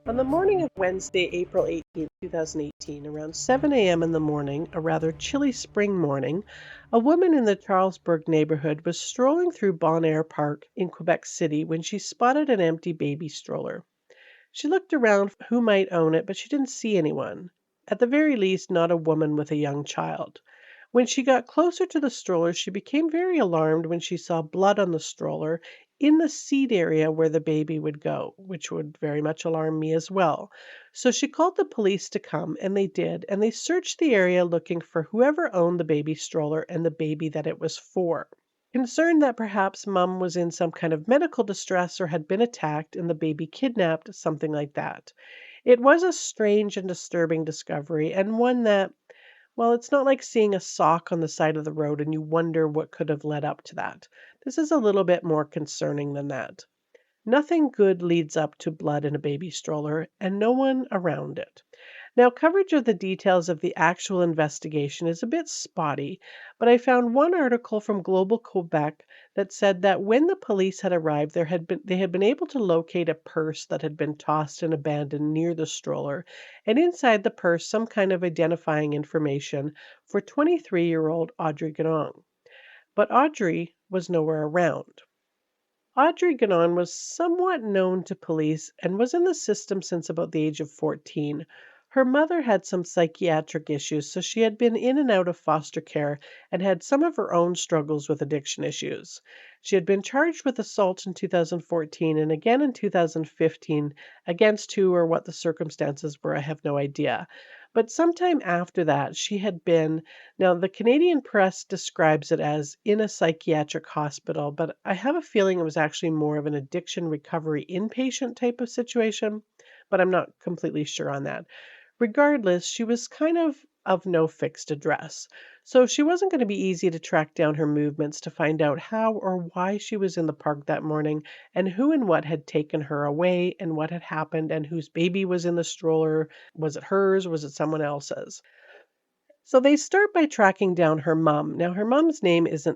On the morning of Wednesday, April 18, 2018, around 7 a.m. in the morning, a rather chilly spring morning, a woman in the Charlesbourg neighborhood was strolling through Bon Air Park in Quebec City when she spotted an empty baby stroller. She looked around for who might own it, but she didn't see anyone. At the very least, not a woman with a young child. When she got closer to the stroller, she became very alarmed when she saw blood on the stroller in the seat area where the baby would go, which would very much alarm me as well. So she called the police to come, and they did, and they searched the area looking for whoever owned the baby stroller and the baby that it was for. Concerned that perhaps Mum was in some kind of medical distress or had been attacked and the baby kidnapped, something like that. It was a strange and disturbing discovery, and one that, well, it's not like seeing a sock on the side of the road and you wonder what could have led up to that. This is a little bit more concerning than that. Nothing good leads up to blood in a baby stroller, and no one around it. Now, coverage of the details of the actual investigation is a bit spotty, but I found one article from Global Quebec that said that when the police had arrived, they had been able to locate a purse that had been tossed and abandoned near the stroller, and inside the purse some kind of identifying information for 23-year-old Audrey Gagnon. But Audrey was nowhere around. Audrey Gagnon was somewhat known to police and was in the system since about the age of 14. Her mother had some psychiatric issues, so she had been in and out of foster care and had some of her own struggles with addiction issues. She had been charged with assault in 2014 and again in 2015. Against who or what the circumstances were, I have no idea. But sometime after that, she had been, now the Canadian press describes it as in a psychiatric hospital, but I have a feeling it was actually more of an addiction recovery inpatient type of situation, but I'm not completely sure on that. Regardless, she was kind of no fixed address. So she wasn't going to be easy to track down her movements to find out how or why she was in the park that morning and who and what had taken her away and what had happened and whose baby was in the stroller. Was it hers? Was it someone else's? So they start by tracking down her mom. Now her mom's name is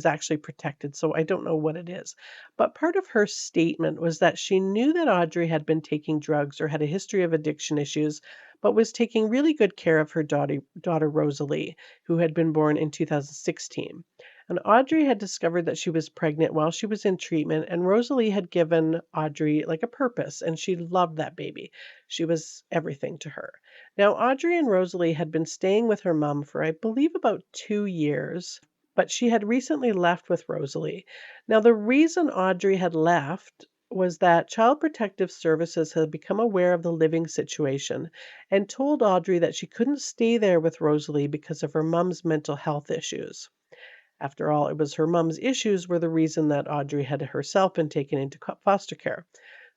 actually protected, so I don't know what it is. But part of her statement was that she knew that Audrey had been taking drugs or had a history of addiction issues, but was taking really good care of her daughter Rosalie, who had been born in 2016. And Audrey had discovered that she was pregnant while she was in treatment, and Rosalie had given Audrey like a purpose, and she loved that baby. She was everything to her. Now, Audrey and Rosalie had been staying with her mom for, I believe, about 2 years, but she had recently left with Rosalie. Now, the reason Audrey had left was that Child Protective Services had become aware of the living situation and told Audrey that she couldn't stay there with Rosalie because of her mom's mental health issues. After all, it was her mom's issues were the reason that Audrey had herself been taken into foster care.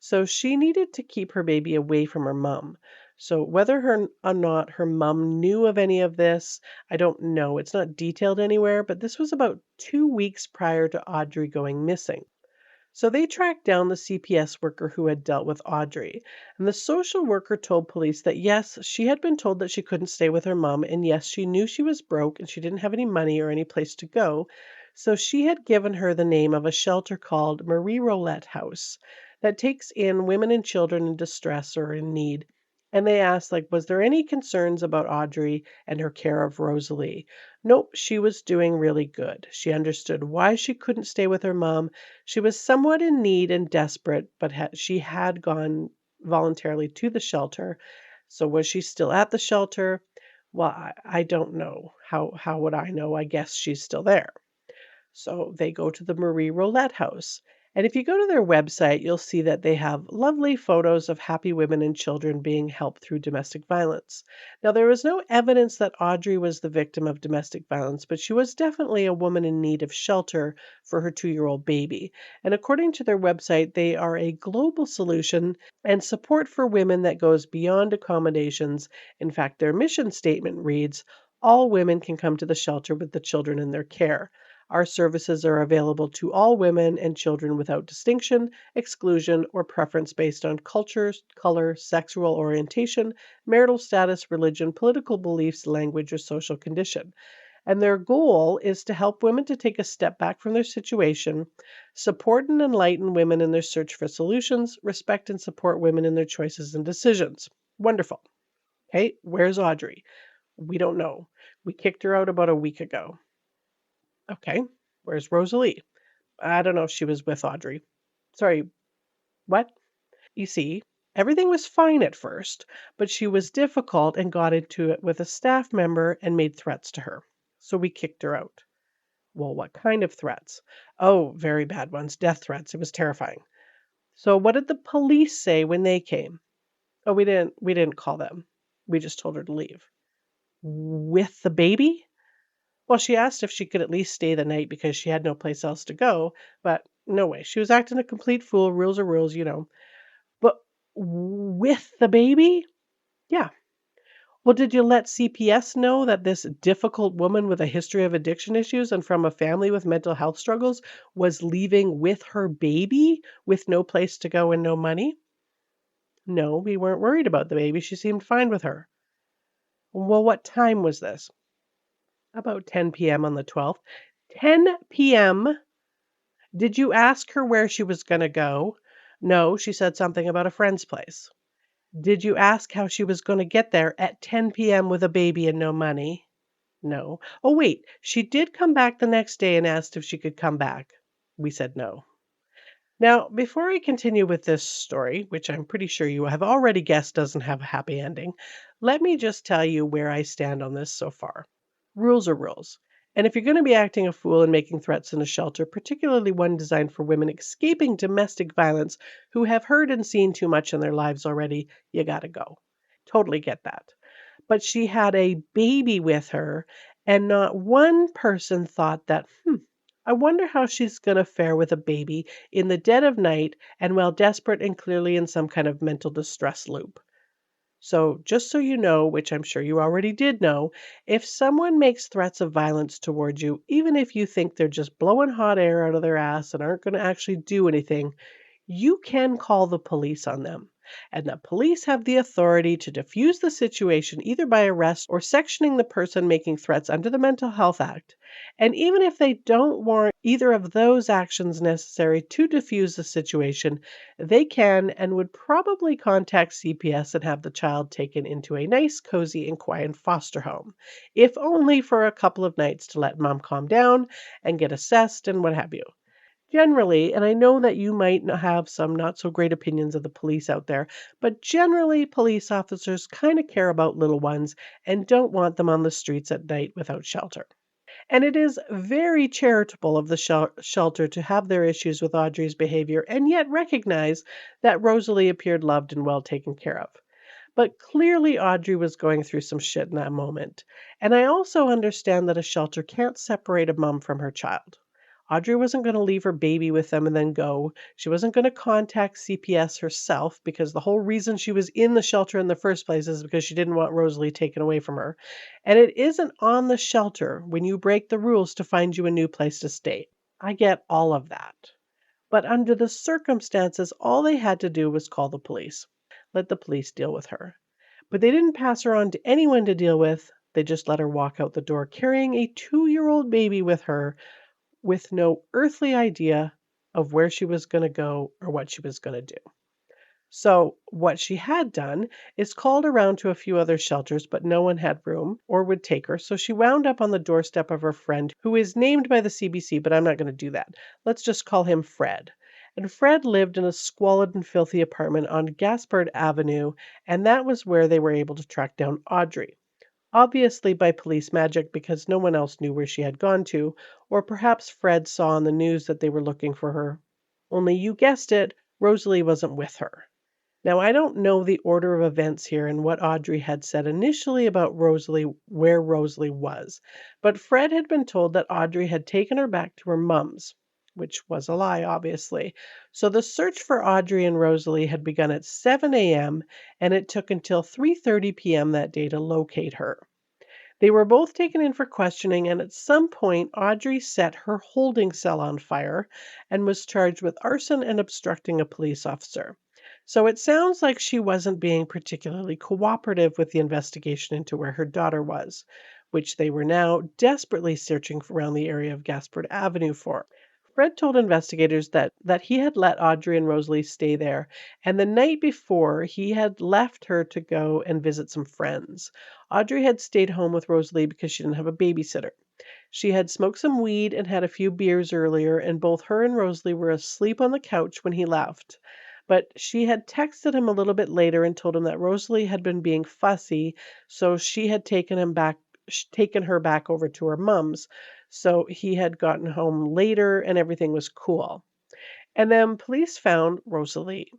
So she needed to keep her baby away from her mom. So whether her or not her mom knew of any of this, I don't know. It's not detailed anywhere, but this was about 2 weeks prior to Audrey going missing. So they tracked down the CPS worker who had dealt with Audrey. And the social worker told police that yes, she had been told that she couldn't stay with her mom. And yes, she knew she was broke and she didn't have any money or any place to go. So she had given her the name of a shelter called Marie Rolette House that takes in women and children in distress or in need. And they asked, like, was there any concerns about Audrey and her care of Rosalie? Nope, she was doing really good. She understood why she couldn't stay with her mom. She was somewhat in need and desperate, but she had gone voluntarily to the shelter. So was she still at the shelter? Well, I don't know. How would I know? I guess she's still there. So they go to the Marie Rolette house. And if you go to their website, you'll see that they have lovely photos of happy women and children being helped through domestic violence. Now, there was no evidence that Audrey was the victim of domestic violence, but she was definitely a woman in need of shelter for her 2-year-old baby. And according to their website, they are a global solution and support for women that goes beyond accommodations. In fact, their mission statement reads, all women can come to the shelter with the children in their care. Our services are available to all women and children without distinction, exclusion, or preference based on culture, color, sexual orientation, marital status, religion, political beliefs, language, or social condition. And their goal is to help women to take a step back from their situation, support and enlighten women in their search for solutions, respect and support women in their choices and decisions. Wonderful. Okay, where's Audrey? We don't know. We kicked her out about a week ago. Okay, where's Rosalie? I don't know if she was with Audrey. Sorry, what? You see, everything was fine at first, but she was difficult and got into it with a staff member and made threats to her. So we kicked her out. Well, what kind of threats? Oh, very bad ones, death threats. It was terrifying. So what did the police say when they came? Oh, we didn't call them. We just told her to leave. With the baby? Well, she asked if she could at least stay the night because she had no place else to go, but no way. She was acting a complete fool. Rules are rules. But with the baby? Yeah. Well, did you let CPS know that this difficult woman with a history of addiction issues and from a family with mental health struggles was leaving with her baby with no place to go and no money? No, we weren't worried about the baby. She seemed fine with her. Well, what time was this? About 10 p.m. on the 12th. 10 p.m. Did you ask her where she was going to go? No, she said something about a friend's place. Did you ask how she was going to get there at 10 p.m. with a baby and no money? No. Oh, wait, she did come back the next day and asked if she could come back. We said no. Now, before I continue with this story, which I'm pretty sure you have already guessed doesn't have a happy ending, let me just tell you where I stand on this so far. Rules are rules. And if you're going to be acting a fool and making threats in a shelter, particularly one designed for women escaping domestic violence who have heard and seen too much in their lives already, you got to go. Totally get that. But she had a baby with her, and not one person thought that, I wonder how she's going to fare with a baby in the dead of night and while desperate and clearly in some kind of mental distress loop. So, just so you know, which I'm sure you already did know, if someone makes threats of violence towards you, even if you think they're just blowing hot air out of their ass and aren't going to actually do anything, you can call the police on them. And the police have the authority to defuse the situation either by arrest or sectioning the person making threats under the Mental Health Act. And even if they don't warrant either of those actions necessary to defuse the situation, they can and would probably contact CPS and have the child taken into a nice, cozy, and quiet foster home, if only for a couple of nights to let mom calm down and get assessed and what have you. Generally, and I know that you might have some not so great opinions of the police out there, but generally, police officers kind of care about little ones and don't want them on the streets at night without shelter. And it is very charitable of the shelter to have their issues with Audrey's behavior and yet recognize that Rosalie appeared loved and well taken care of. But clearly, Audrey was going through some shit in that moment. And I also understand that a shelter can't separate a mom from her child. Audrey wasn't going to leave her baby with them and then go. She wasn't going to contact CPS herself because the whole reason she was in the shelter in the first place is because she didn't want Rosalie taken away from her. And it isn't on the shelter when you break the rules to find you a new place to stay. I get all of that. But under the circumstances, all they had to do was call the police. Let the police deal with her. But they didn't pass her on to anyone to deal with. They just let her walk out the door carrying a 2-year-old baby with her with no earthly idea of where she was going to go or what she was going to do. So, what she had done is called around to a few other shelters, but no one had room or would take her. So, she wound up on the doorstep of her friend, who is named by the CBC, but I'm not going to do that. Let's just call him Fred. And Fred lived in a squalid and filthy apartment on Gaspard Avenue, and that was where they were able to track down Audrey. Obviously by police magic because no one else knew where she had gone to, or perhaps Fred saw on the news that they were looking for her. Only you guessed it, Rosalie wasn't with her. Now, I don't know the order of events here and what Audrey had said initially about Rosalie, where Rosalie was, but Fred had been told that Audrey had taken her back to her mum's, which was a lie, obviously. So the search for Audrey and Rosalie had begun at 7 a.m., and it took until 3:30 p.m. that day to locate her. They were both taken in for questioning, and at some point, Audrey set her holding cell on fire and was charged with arson and obstructing a police officer. So it sounds like she wasn't being particularly cooperative with the investigation into where her daughter was. which they were now desperately searching around the area of Gaspard Avenue for. Fred told investigators that he had let Audrey and Rosalie stay there, and the night before he had left her to go and visit some friends. Audrey had stayed home with Rosalie because she didn't have a babysitter. She had smoked some weed and had a few beers earlier, and both her and Rosalie were asleep on the couch when he left. But she had texted him a little bit later and told him that Rosalie had been being fussy, so she had taken her back over to her mom's. So he had gotten home later and everything was cool. And then police found Rosalie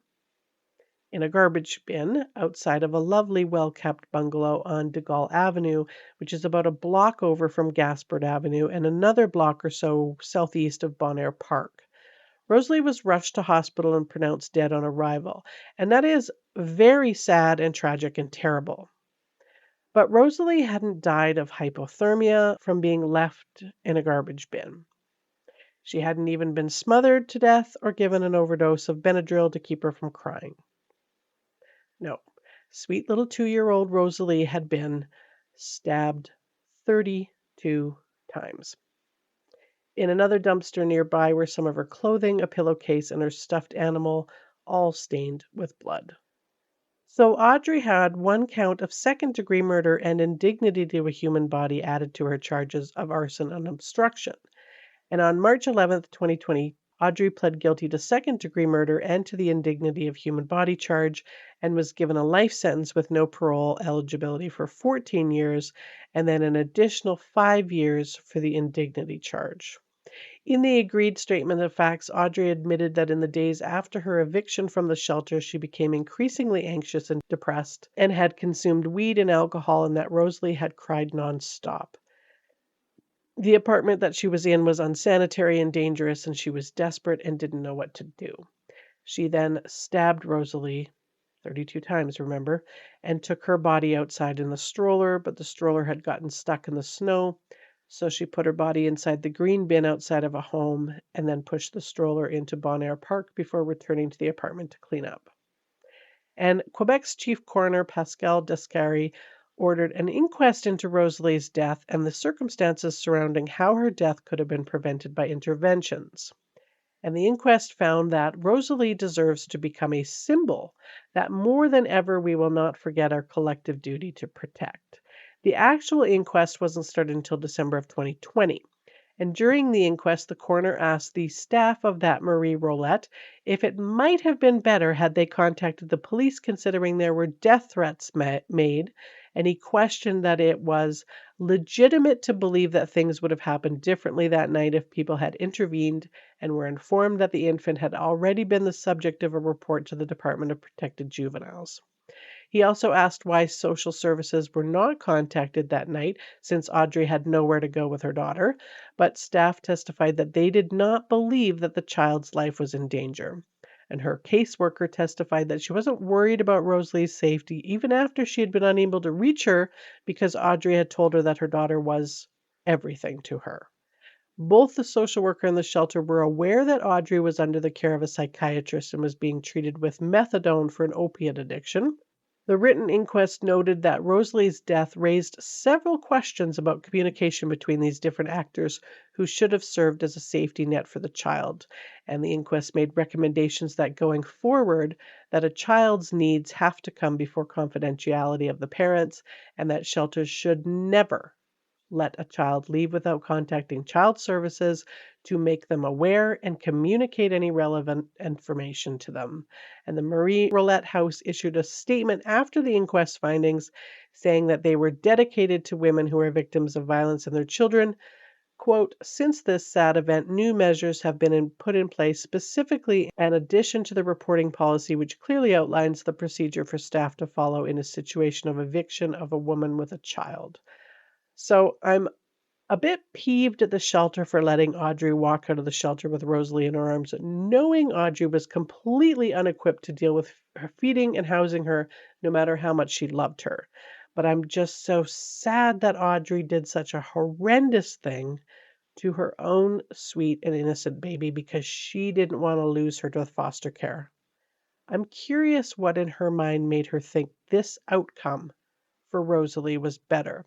in a garbage bin outside of a lovely, well-kept bungalow on De Gaulle Avenue, which is about a block over from Gaspard Avenue and another block or so southeast of Bon Air Park. Rosalie was rushed to hospital and pronounced dead on arrival, and that is very sad and tragic and terrible. But Rosalie hadn't died of hypothermia from being left in a garbage bin. She hadn't even been smothered to death or given an overdose of Benadryl to keep her from crying. No, sweet little 2-year-old Rosalie had been stabbed 32 times. In another dumpster nearby were some of her clothing, a pillowcase, and her stuffed animal, all stained with blood. So Audrey had one count of second-degree murder and indignity to a human body added to her charges of arson and obstruction. And on March 11th, 2020, Audrey pled guilty to second-degree murder and to the indignity of human body charge and was given a life sentence with no parole eligibility for 14 years and then an additional 5 years for the indignity charge. In the agreed statement of facts, Audrey admitted that in the days after her eviction from the shelter, she became increasingly anxious and depressed and had consumed weed and alcohol, and that Rosalie had cried nonstop. The apartment that she was in was unsanitary and dangerous, and she was desperate and didn't know what to do. She then stabbed Rosalie 32 times, remember, and took her body outside in the stroller, but the stroller had gotten stuck in the snow. So she put her body inside the green bin outside of a home and then pushed the stroller into Bon Air Park before returning to the apartment to clean up. And Quebec's chief coroner, Pascal Descaries, ordered an inquest into Rosalie's death and the circumstances surrounding how her death could have been prevented by interventions. And the inquest found that Rosalie deserves to become a symbol that more than ever we will not forget our collective duty to protect. The actual inquest wasn't started until December of 2020. And during the inquest, the coroner asked the staff of that Marie Rolette if it might have been better had they contacted the police, considering there were death threats made, and he questioned that it was legitimate to believe that things would have happened differently that night if people had intervened and were informed that the infant had already been the subject of a report to the Department of Protected Juveniles. He also asked why social services were not contacted that night since Audrey had nowhere to go with her daughter, but staff testified that they did not believe that the child's life was in danger. And her caseworker testified that she wasn't worried about Rosalie's safety even after she had been unable to reach her because Audrey had told her that her daughter was everything to her. Both the social worker and the shelter were aware that Audrey was under the care of a psychiatrist and was being treated with methadone for an opiate addiction. The written inquest noted that Rosalie's death raised several questions about communication between these different actors who should have served as a safety net for the child. And the inquest made recommendations that going forward, that a child's needs have to come before confidentiality of the parents, and that shelters should never let a child leave without contacting child services to make them aware and communicate any relevant information to them. And the Marie Rolette House issued a statement after the inquest findings saying that they were dedicated to women who are victims of violence and their children. Quote, since this sad event, new measures have been put in place, specifically in addition to the reporting policy, which clearly outlines the procedure for staff to follow in a situation of eviction of a woman with a child. So I'm a bit peeved at the shelter for letting Audrey walk out of the shelter with Rosalie in her arms, knowing Audrey was completely unequipped to deal with her feeding and housing her, no matter how much she loved her. But I'm just so sad that Audrey did such a horrendous thing to her own sweet and innocent baby because she didn't want to lose her to foster care. I'm curious what in her mind made her think this outcome for Rosalie was better.